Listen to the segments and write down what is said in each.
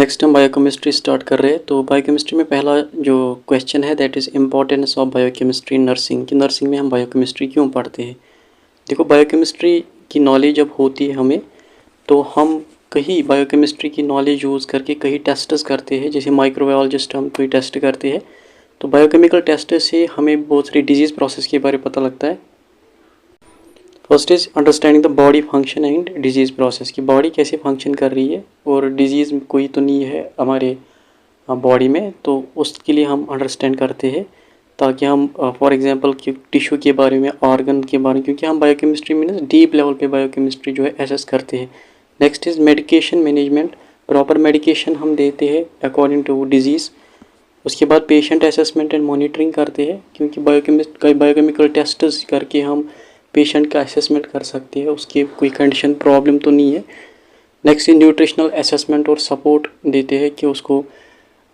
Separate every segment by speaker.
Speaker 1: Next हम biochemistry start कर रहे हैं। तो बायोकेमिस्ट्री में पहला जो क्वेश्चन है that is importance of biochemistry in nursing, कि नर्सिंग में हम बायोकेमिस्ट्री क्यों पढ़ते हैं। देखो, बायोकेमिस्ट्री की नॉलेज जब होती है हमें, तो हम कहीं बायोकेमिस्ट्री की नॉलेज यूज़ करके कहीं टेस्ट्स करते हैं। जैसे माइक्रोबायोलॉजिस्ट हम कोई टेस्ट करते हैं, तो बायोकेमिकल टेस्ट से हमें बहुत सारी डिजीज़ प्रोसेस के बारे में पता लगता है। First is understanding the body function and disease process, की बॉडी कैसे फंक्शन कर रही है और डिजीज़ कोई तो नहीं है हमारे बॉडी में, तो उसके लिए हम अंडरस्टैंड करते हैं ताकि हम फॉर एग्जांपल कि टिश्यू के बारे में, ऑर्गन के बारे में, क्योंकि हम बायोकेमिस्ट्री में ना डीप लेवल पे बायोकेमिस्ट्री जो है एसेस करते हैं। Next is medication management, proper medication हम देते हैं अकॉर्डिंग टू डिजीज़। उसके बाद पेशेंट असेसमेंट एंड मॉनिटरिंग करते हैं, क्योंकि बायोकेमिकल टेस्ट करके हम पेशेंट का असेसमेंट कर सकते हैं, उसकी कोई कंडीशन प्रॉब्लम तो नहीं है। नेक्स्ट इन न्यूट्रिशनल असेसमेंट और सपोर्ट देते हैं कि उसको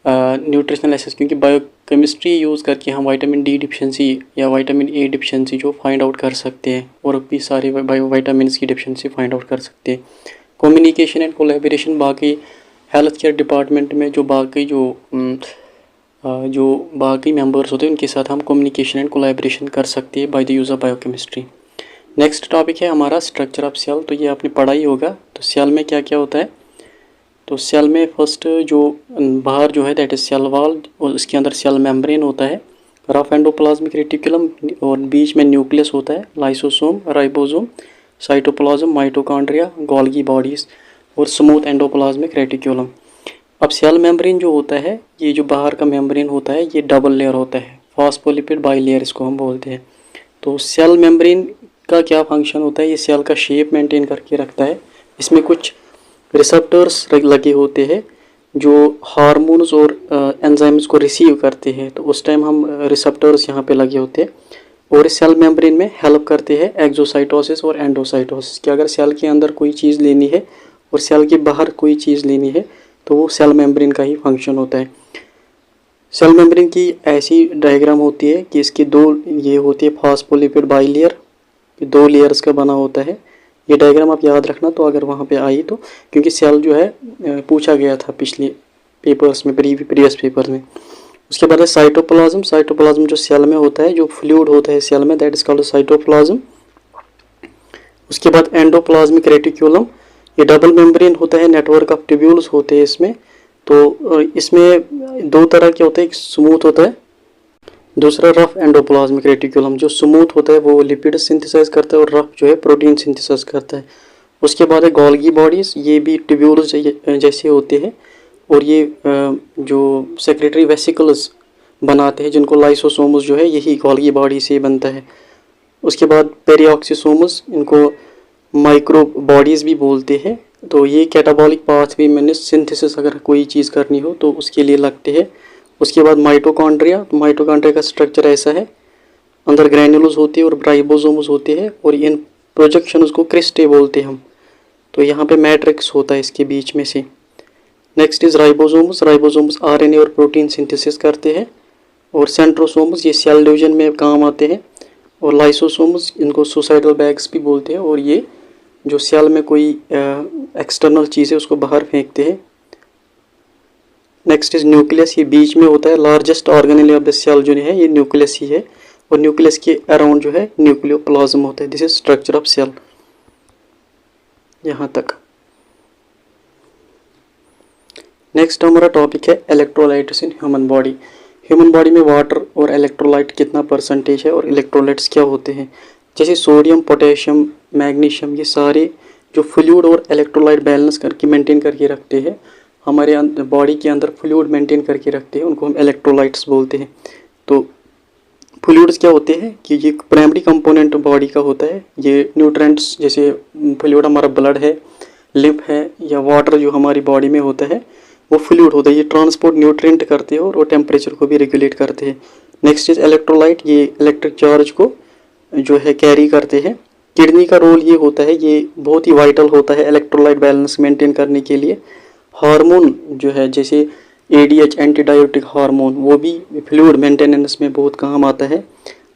Speaker 1: न्यूट्रिशनल असेस, क्योंकि बायोकेमिस्ट्री यूज़ करके हम विटामिन डी डिफिशिएंसी या विटामिन ए डिफिशिएंसी जो फाइंड आउट कर सकते हैं और भी सारे विटामिन की डिफिशिएंसी फाइंड आउट कर सकते हैं। कम्युनिकेशन एंड कोलैबोरेशन, बाकी हेल्थ केयर डिपार्टमेंट में जो बाकी मेंबर्स होते हैं उनके साथ हम कम्युनिकेशन एंड कोलैबोरेशन कर सकते हैं by the use of biochemistry. Next topic है हमारा स्ट्रक्चर ऑफ सेल। तो ये आपने पढ़ा ही होगा। तो सेल में क्या क्या होता है, तो सेल में फर्स्ट जो बाहर जो है दैट इज सेल वॉल, और उसके अंदर सेल मेम्ब्रेन होता है, रफ एंडोप्लाज्मिक रेटिकुलम, और बीच में न्यूक्लियस होता है, lysosome, ribosome, cytoplasm, mitochondria, Golgi bodies और स्मूथ एंडोप्लाज्मिक रेटिकुलम। अब सेल मेम्ब्रेन जो होता है, ये जो बाहर का मेम्ब्रेन होता है ये डबल लेयर होता है, फॉस्फोलिपिड बाइलेयर इसको हम बोलते हैं। तो सेल मेम्ब्रेन का क्या फंक्शन होता है, ये सेल का शेप मेंटेन करके रखता है। इसमें कुछ रिसेप्टर्स लगे होते हैं जो हार्मोन्स और एंजाइम्स को रिसीव करते हैं, तो उस टाइम हम रिसेप्टर्स यहाँ पे लगे होते हैं और इस सेल मेम्ब्रेन में हेल्प करते हैं एक्सोसाइटोसिस और एंडोसाइटोसिस, कि अगर सेल के अंदर कोई चीज़ लेनी है और सेल के बाहर कोई चीज़ लेनी है तो वो सेल मेम्ब्रेन का ही फंक्शन होता है। सेल मेम्ब्रेन की ऐसी डायग्राम होती है कि इसकी दो ये होती है फॉस्फोलिपिड बाइलेयर, दो लेयर्स का बना होता है। ये डायग्राम आप याद रखना, तो अगर वहाँ पे आई तो, क्योंकि सेल जो है पूछा गया था पिछले पेपर्स में, प्रीवियस पेपर में। उसके बाद है साइटोप्लाज्म। साइटोप्लाज्म जो सेल में होता है, जो फ्लूइड होता है सेल में, दैट इज कॉल्ड साइटोप्लाज्म। उसके बाद एंडोप्लाज्मिक रेटिकुलम, ये डबल मेम्ब्रेन होता है, नेटवर्क ऑफ ट्यूब्यूल्स होते हैं इसमें। तो इसमें दो तरह के होते हैं, एक स्मूथ होता है, दूसरा रफ एंडोप्लाज्मिक रेटिकुलम। जो स्मूथ होता है वो लिपिड सिंथेसाइज करता है और रफ जो है प्रोटीन सिंथेसाइज करता है। उसके बाद है गोल्गी बॉडीज, ये भी ट्यूब्यूल्स जैसे होते हैं और ये जो सेक्रेटरी वेसिकल्स बनाते हैं, जिनको लाइसोसोम्स जो है यही गोल्गी बॉडी से बनता है। उसके बाद पेरिऑक्सीसोम्स, इनको माइक्रो बॉडीज़ भी बोलते हैं। तो ये कैटाबॉलिक पाथवे में सिंथेसिस अगर कोई चीज़ करनी हो तो उसके लिए लगते हैं। उसके बाद माइटोकॉन्ड्रिया, तो माइटोकॉन्ड्रिया का स्ट्रक्चर ऐसा है, अंदर ग्रैन्युल्स होती है और राइबोसोम्स होते हैं, और इन प्रोजेक्शंस को क्रिस्टे बोलते हैं हम। तो यहाँ पे मैट्रिक्स होता है इसके बीच में से। Next is ribosomes. Ribosomes RNA और प्रोटीन सिंथेसिस करते हैं, और सेंट्रोसोम्स ये सेल डिवीजन में काम आते हैं, और लाइसोसोम्स इनको सुसाइडल बैग्स भी बोलते हैं, और ये जो सेल में कोई एक्सटर्नल चीज़ है उसको बाहर फेंकते हैं। नेक्स्ट इज न्यूक्लियस, ये बीच में होता है, largest organelle of the cell जो है ये न्यूक्लियस ही है, और न्यूक्लियस के अराउंड जो है न्यूक्लियोप्लाज्म होता है। This is structure of cell, यहाँ तक। नेक्स्ट हमारा टॉपिक है electrolytes in human body. Human body में वाटर और इलेक्ट्रोलाइट कितना परसेंटेज है और इलेक्ट्रोलाइट्स क्या होते हैं। जैसे सोडियम, पोटेशियम, मैग्नीशियम, ये सारे जो फ्लूइड और इलेक्ट्रोलाइट बैलेंस करके मेंटेन करके रखते हैं, हमारे बॉडी के अंदर फ्लूइड मेंटेन करके रखते हैं, उनको हम इलेक्ट्रोलाइट्स बोलते हैं। तो फ्लूइड्स क्या होते हैं कि ये प्राइमरी कंपोनेंट बॉडी का होता है। ये न्यूट्रेंट्स, जैसे फ्लूइड हमारा ब्लड है, लिम्फ है, या वाटर जो हमारी बॉडी में होता है वो फ्लूइड होता है। ये ट्रांसपोर्ट न्यूट्रिएंट करते हैं और वो टेम्परेचर को भी रेगुलेट करते हैं। नेक्स्ट इज इलेक्ट्रोलाइट, ये इलेक्ट्रिक चार्ज को जो है कैरी करते हैं। किडनी का रोल ये होता है, ये बहुत ही वाइटल होता है इलेक्ट्रोलाइट बैलेंस मेंटेन करने के लिए। हार्मोन जो है जैसे एडीएच, एंटीडायोटिक हार्मोन, वो भी फ्लूइड मेंटेनेंस में बहुत काम आता है।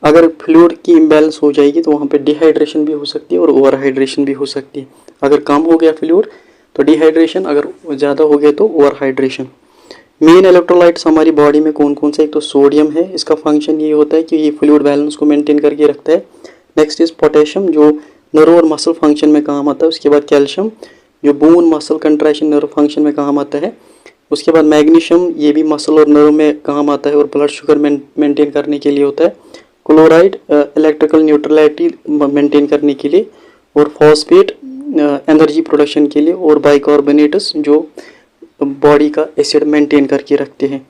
Speaker 1: अगर फ्लूइड की इम्बैलेंस हो जाएगी तो वहाँ पे डिहाइड्रेशन भी हो सकती है और ओवर हाइड्रेशन भी हो सकती है। अगर कम हो गया फ्लूइड तो डिहाइड्रेशन, अगर ज़्यादा हो गया तो ओवर हाइड्रेशन। मेन इलेक्ट्रोलाइट्स हमारी बॉडी में कौन कौन से, एक तो सोडियम है, इसका फंक्शन ये होता है कि ये फ्लूइड बैलेंस को मेंटेन करके रखता है। नेक्स्ट इज पोटेशियम, जो नर्व और मसल फंक्शन में काम आता है। उसके बाद कैल्शियम, जो bone muscle contraction nerve function में काम आता है। उसके बाद मैग्नीशियम, ये भी मसल और नर्व में काम आता है और ब्लड शुगर मेंटेन करने के लिए होता है। क्लोराइड इलेक्ट्रिकल न्यूट्रलिटी मेंटेन करने के लिए, और फॉस्फेट एनर्जी प्रोडक्शन के लिए, और बाइकार्बोनेट्स जो बॉडी का एसिड मेंटेन करके रखते हैं।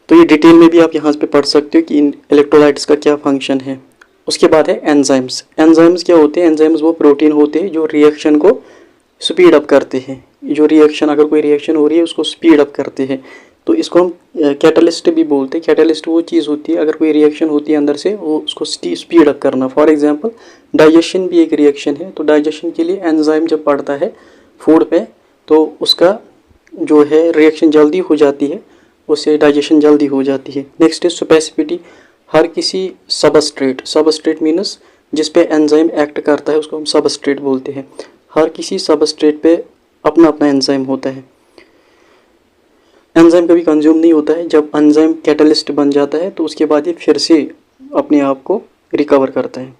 Speaker 1: तो ये डिटेल में भी आप यहाँ पे पढ़ सकते हो कि इन इलेक्ट्रोलाइट्स का क्या फंक्शन है। उसके बाद है एंजाइम्स। एंजाइम्स क्या होते हैं? एंजाइम्स वो प्रोटीन होते हैं जो रिएक्शन को स्पीड अप करते हैं। जो रिएक्शन, अगर कोई रिएक्शन हो रही है उसको स्पीड अप करते हैं, तो इसको हम कैटलिस्ट भी बोलते हैं। कैटलिस्ट वो चीज़ होती है, अगर कोई रिएक्शन होती है अंदर से, वो उसको स्पीड अप करना। फॉर एग्जांपल डाइजेशन भी एक रिएक्शन है, तो डाइजेशन के लिए एंजाइम जब पड़ता है फूड पे, तो उसका जो है रिएक्शन जल्दी हो जाती है, उससे डाइजेशन जल्दी हो जाती है। Next is स्पेसिफिटी। हर किसी सबस्ट्रेट मीन्स जिस पे एंजाइम एक्ट करता है उसको हम सबस्ट्रेट बोलते हैं। हर किसी सबस्ट्रेट पे अपना अपना एंजाइम होता है। एंजाइम कभी कंज्यूम नहीं होता है। जब एंजाइम कैटलिस्ट बन जाता है तो उसके बाद ये फिर से अपने आप को रिकवर करता है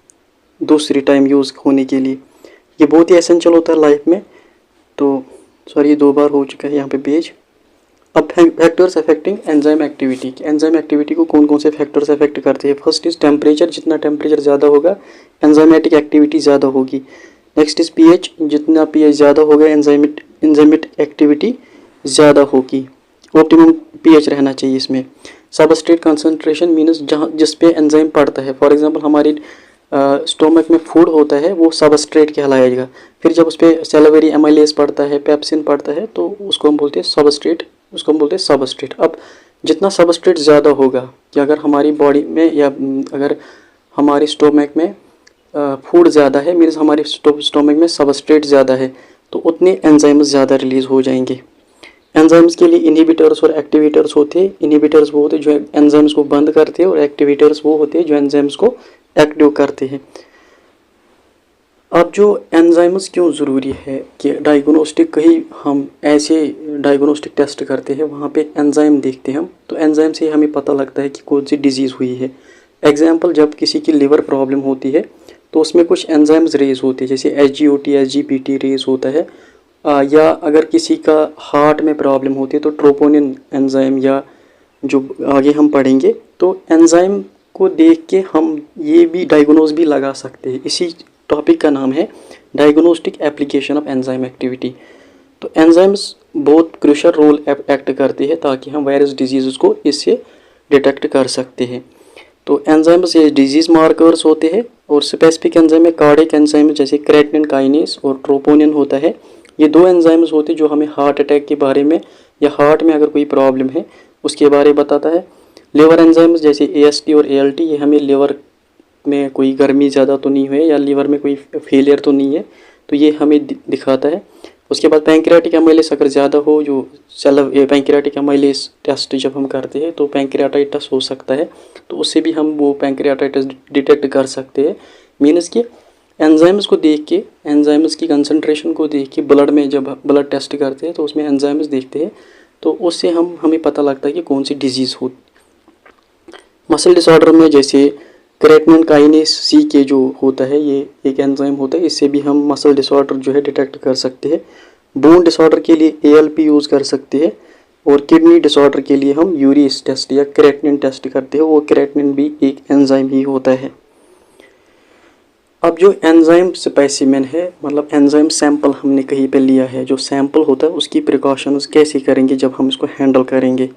Speaker 1: दूसरी टाइम यूज़ होने के लिए। ये बहुत ही एसेंशियल होता है लाइफ में। तो सॉरी, 2 बार हो चुका है यहाँ पे पेज। अब factors affecting enzyme activity. Enzyme activity को कौन कौन से फैक्टर्स अफेक्ट करते हैं? First is temperature. जितना टेम्परेचर ज़्यादा होगा एंजाइमेटिक एक्टिविटी ज़्यादा होगी। Next is pH. जितना पीएच ज़्यादा होगा एंजाइमेटिक एक्टिविटी ज़्यादा होगी। ऑप्टिमम पीएच रहना चाहिए इसमें। सबस्ट्रेट कंसंट्रेशन मीन्स जहाँ जिस पे एंजाइम पड़ता है। फॉर एग्जांपल हमारी स्टोमक में फूड होता है वो सबस्ट्रेट कहलाएगा। फिर जब उस पर सेलेवरी एमाइलेज पड़ता है, पेप्सिन पड़ता है, तो उसको हम बोलते हैं सबस्ट्रेट, उसको हम बोलते हैं सबस्ट्रेट। अब जितना सबस्ट्रेट ज़्यादा होगा, कि अगर हमारी बॉडी में या अगर हमारे स्टोमक में फूड ज़्यादा है, मीन्स हमारे स्टोमक में सबस्ट्रेट ज़्यादा है, तो उतने एंजाइम्स ज़्यादा रिलीज़ हो जाएंगे। एंजाइम्स के लिए इनहिबिटर्स और एक्टिवेटर्स होते हैं। इनहिबिटर्स वो होते हैं जो एंजाइम्स को बंद करते हैं, और एक्टिवेटर्स वो होते हैं जो एंजाइम्स को एक्टिव करते हैं। अब जो एंजाइम्स क्यों ज़रूरी है कि डायग्नोस्टिक, कहीं हम ऐसे डायग्नोस्टिक टेस्ट करते हैं वहाँ पे एंजाइम देखते हैं हम, तो एंजाइम से हमें पता लगता है कि कौन सी डिजीज़ हुई है। एग्जाम्पल, जब किसी की लिवर प्रॉब्लम होती है तो उसमें कुछ एंजाइम्स रेज होते हैं, जैसे SGOT SGPT रेज होता है। या अगर किसी का हार्ट में प्रॉब्लम होती है तो ट्रोपोनिन एंजाइम, या जो आगे हम पढ़ेंगे, तो एंजाइम को देख के हम ये भी डायग्नोज भी लगा सकते हैं। इसी टॉपिक का नाम है diagnostic application of enzyme activity. तो एंजाइम्स बहुत क्रूशियल रोल एक्ट करते हैं ताकि हम वायरस डिजीज़ को इससे डिटेक्ट कर सकते हैं। तो एंजाइम्स ये डिजीज़ मार्कर्स होते हैं, और स्पेसिफिक एंजाइम में कार्डियक एंजाइम जैसे क्रेटिनिन काइनेस और ट्रोपोनिन होता है। ये 2 एंजाइम्स होते हैं जो हमें हार्ट अटैक के बारे में या हार्ट में अगर कोई प्रॉब्लम है उसके बारे में बताता है। लिवर एंजाइम्स जैसे AST और ALT, ये हमें लिवर में कोई गर्मी ज़्यादा तो नहीं है या लीवर में कोई फेलियर तो नहीं है, तो ये हमें दिखाता है। उसके बाद पैंक्रियाटिक एमाइलेज अगर ज़्यादा हो, जो पैंक्रियाटिक एमाइलेज टेस्ट जब हम करते हैं तो पैंक्रियाटाइटिस हो सकता है, तो उससे भी हम वो पैंक्रियाटाइटिस डिटेक्ट कर सकते हैं। मीन्स कि एंजाइम्स को देख के, एंजाइम्स की कंसंट्रेशन को देख के ब्लड में जब ब्लड टेस्ट करते हैं तो उसमें एंजाइम्स देखते हैं, तो उससे हमें पता लगता है कि कौन सी डिजीज़ हो। मसल डिसऑर्डर में जैसे क्रेटिनिन काइनेस C के जो होता है, ये एक एंजाइम होता है, इससे भी हम मसल डिसऑर्डर जो है डिटेक्ट कर सकते हैं। बोन डिसऑर्डर के लिए ALP यूज़ कर सकते हैं, और किडनी डिसऑर्डर के लिए हम यूरिस टेस्ट या क्रेटिनिन टेस्ट करते हैं। वो क्रेटिनिन भी एक एंजाइम ही होता है। अब जो एंजाइम स्पेसिमेन है, मतलब एंजाइम सैंपल हमने कहीं पे लिया है, जो सैंपल होता है उसकी प्रिकॉशंस कैसे करेंगे जब हम इसको हैंडल करेंगे।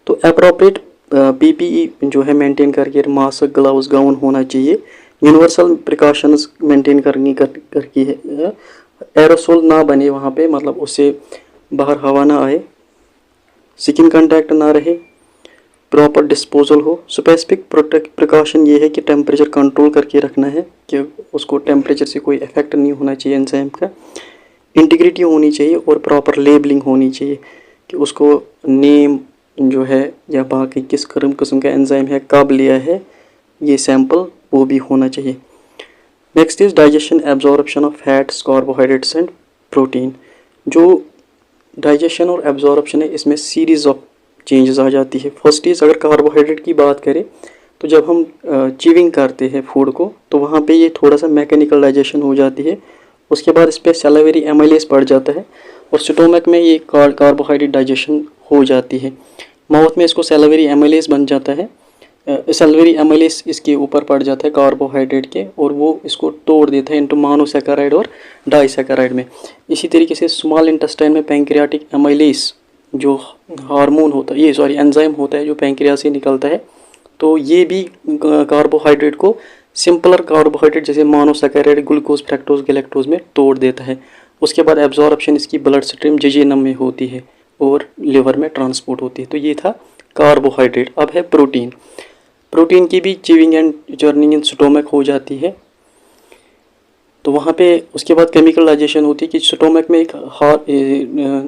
Speaker 1: तो अप्रोप्रिएट PPE जो है मेंटेन करके, मास्क, ग्लव्स, गाउन होना चाहिए। यूनिवर्सल प्रिकॉशंस मेंटेन करके है। एरोसोल ना बने वहाँ पे, मतलब उससे बाहर हवा ना आए, स्किन कांटेक्ट ना रहे, प्रॉपर डिस्पोजल हो। स्पेसिफिक प्रिकॉशन ये है कि टेम्परेचर कंट्रोल करके रखना है, कि उसको टेम्परेचर से कोई इफेक्ट नहीं होना चाहिए एंजाइम का। इंटीग्रिटी होनी चाहिए और प्रॉपर लेबलिंग होनी चाहिए, कि उसको नेम जो है या बाकी किस किस्म का एंजाइम है, कब लिया है, ये सैंपल वो भी होना चाहिए। Next is digestion absorption of fats, carbohydrates and protein. जो डाइजेशन और एब्जॉर्प्शन है इसमें सीरीज़ ऑफ चेंजेस आ जाती है। फर्स्ट इज़ अगर कार्बोहाइड्रेट की बात करें तो जब हम चीविंग करते हैं फूड को तो वहाँ पे ये थोड़ा सा मैकेनिकल डाइजेशन हो जाती है। उसके बाद इस पर सैलिवरी एमाइलेज बढ़ जाता है और स्टोमक में ये कार्बोहाइड्रेट डाइजेशन हो जाती है। माउथ में इसको सैलिवरी एमाइलेज बन जाता है, सैलिवरी एमाइलेज इसके ऊपर पड़ जाता है कार्बोहाइड्रेट के और वो इसको तोड़ देता है इनटू मोनोसैकेराइड और डाइसैकेराइड में। इसी तरीके से स्मॉल इंटेस्टाइन में पैंक्रियाटिक एमाइलेज जो हार्मोन होता है, ये सॉरी एंजाइम होता है जो पैंक्रियास से निकलता है, तो ये भी कार्बोहाइड्रेट को सिंपलर कार्बोहाइड्रेट जैसे मोनोसैकेराइड, ग्लूकोज, फ्रैक्टोज, गैलेक्टोज में तोड़ देता है। उसके बाद एब्जॉर्प्शन इसकी ब्लड स्ट्रीम जेजेनम में होती है और लिवर में ट्रांसपोर्ट होती है। तो ये था कार्बोहाइड्रेट। अब है प्रोटीन। प्रोटीन की भी chewing and churning in stomach हो जाती है। तो वहाँ पे उसके बाद केमिकल डाइजेशन होती है कि स्टोमक में एक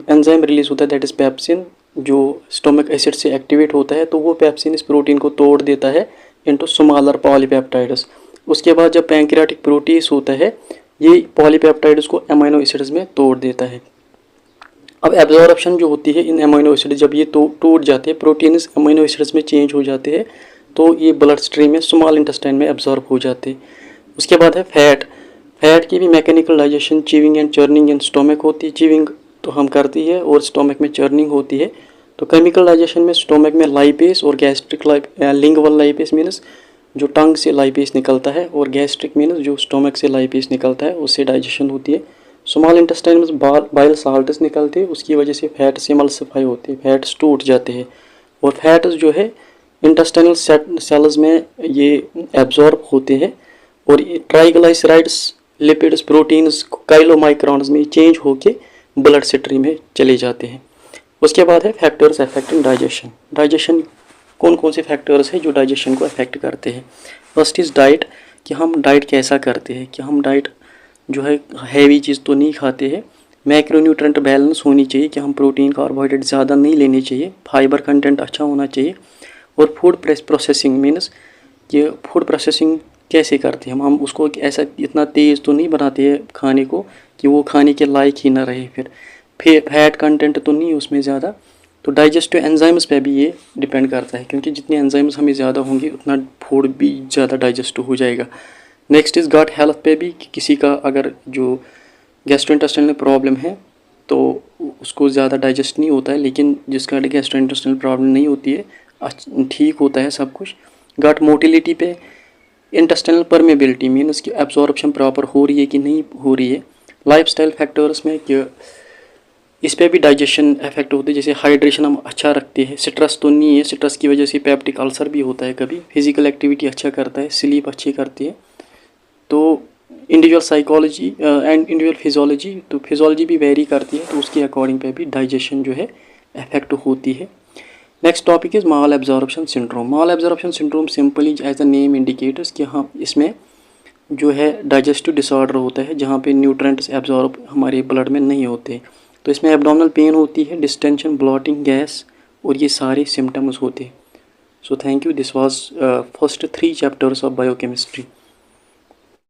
Speaker 1: एंजाइम रिलीज होता है दैट इज़ पेप्सिन, जो स्टोमक एसिड से एक्टिवेट होता है। तो वो पेप्सिन इस प्रोटीन को तोड़ देता है इनटू स्मॉलर पॉलीपेप्टाइड्स। उसके बाद जब पैंक्रियाटिक प्रोटीज होता है ये पॉलीपेप्टाइड्स को अमीनो एसिड्स में तोड़ देता है। अब एब्जॉर्प्शन जो होती है इन अमीनो एसिड जब ये टूट जाते हैं, प्रोटीन अमीनो एसिड्स में चेंज हो जाते हैं, तो ये ब्लड स्ट्रीम में स्मॉल इंटेस्टाइन में एब्जॉर्ब हो जाते हैं। उसके बाद है फैट। फैट की भी mechanical digestion, chewing and churning in stomach होती है। चीविंग तो हम करती है और स्टोमक में चर्निंग होती है। तो केमिकल डाइजेशन में स्टोमक में लाइपेस और गैस्ट्रिक लिंगवल लाइपेस मीन्स जो टंग से लाइपेस निकलता है और गैस्ट्रिक मीन्स जो स्टोमक से लाइपेस निकलता है, उससे डाइजेशन होती है। स्मॉल इंटेस्टाइन में बाइल साल्ट्स निकलते हैं, उसकी वजह से फैट्स एमल्सिफाई होते हैं, फैट्स टूट जाते हैं और फैट्स जो है इंटेस्टाइनल सेल्स में ये एब्जॉर्ब होते हैं और ट्राइग्लाइसराइड्स, लिपिड्स, प्रोटीन्स काइलोमाइक्रॉन्स में चेंज होके ब्लड स्ट्रीम में चले जाते हैं। उसके बाद है फैक्टर्स अफेक्टिंग डाइजेशन। डाइजेशन कौन कौन से फैक्टर्स हैं जो डाइजेशन को अफेक्ट करते हैं। फर्स्ट इज़ डाइट, कि हम डाइट कैसा करते हैं, कि हम डाइट जो है हैवी चीज़ तो नहीं खाते हैं। मैक्रोन्यूट्रेंट बैलेंस होनी चाहिए, कि हम प्रोटीन कार्बोहाइड्रेट ज़्यादा नहीं लेने चाहिए, फाइबर कंटेंट अच्छा होना चाहिए। और फूड प्रोसेसिंग मीन्स कि फूड प्रोसेसिंग कैसे करते हैं हम उसको ऐसा इतना तेज़ तो नहीं बनाते हैं खाने को कि वो खाने के लायक ही ना रहे। फिर फैट कंटेंट तो नहीं उसमें ज़्यादा। तो डाइजेस्टिव एंजाइम्स पे भी ये डिपेंड करता है, क्योंकि जितने एंजाइम्स हमें ज़्यादा होंगे उतना फूड भी ज़्यादा डाइजेस्ट हो जाएगा। नेक्स्ट इज़ गट हेल्थ पे भी, कि किसी का अगर जो गैस्ट्रोइंटेस्टाइनल प्रॉब्लम है तो उसको ज़्यादा डाइजेस्ट नहीं होता है, लेकिन जिसका गैस्ट्रोइंटेस्टाइनल प्रॉब्लम नहीं होती है ठीक होता है सब कुछ। गट मोटिलिटी पे, इंटेस्टाइनल परमेबिलिटी मीन्स कि एब्जॉर्प्शन प्रॉपर हो रही है कि नहीं हो रही है। लाइफस्टाइल फैक्टर्स में कि इस पर भी डाइजेशन इफेक्ट होते हैं, जैसे हाइड्रेशन हम अच्छा रखते हैं, स्ट्रेस तो नहीं है, स्ट्रेस की वजह से पेप्टिक अल्सर भी होता है कभी, फिजिकल एक्टिविटी अच्छा करता है, स्लीप अच्छी करती है। तो individual psychology and individual physiology, तो फिजियोलॉजी भी वेरी करती है, तो उसके अकॉर्डिंग पे भी डाइजेशन जो है इफेक्ट होती है। Next topic is malabsorption syndrome. Malabsorption syndrome simply as a name indicators कि हाँ इसमें जो है डाइजेस्टिव डिसऑर्डर होता है जहाँ पे न्यूट्रेंट्स एब्जॉर्ब हमारे ब्लड में नहीं होते। तो इसमें एब्डोमिनल पेन होती है, डिस्टेंशन, ब्लॉटिंग, गैस और ये सारे सिम्टम्स होते हैं। So thank you, this was first 3 chapters of biochemistry.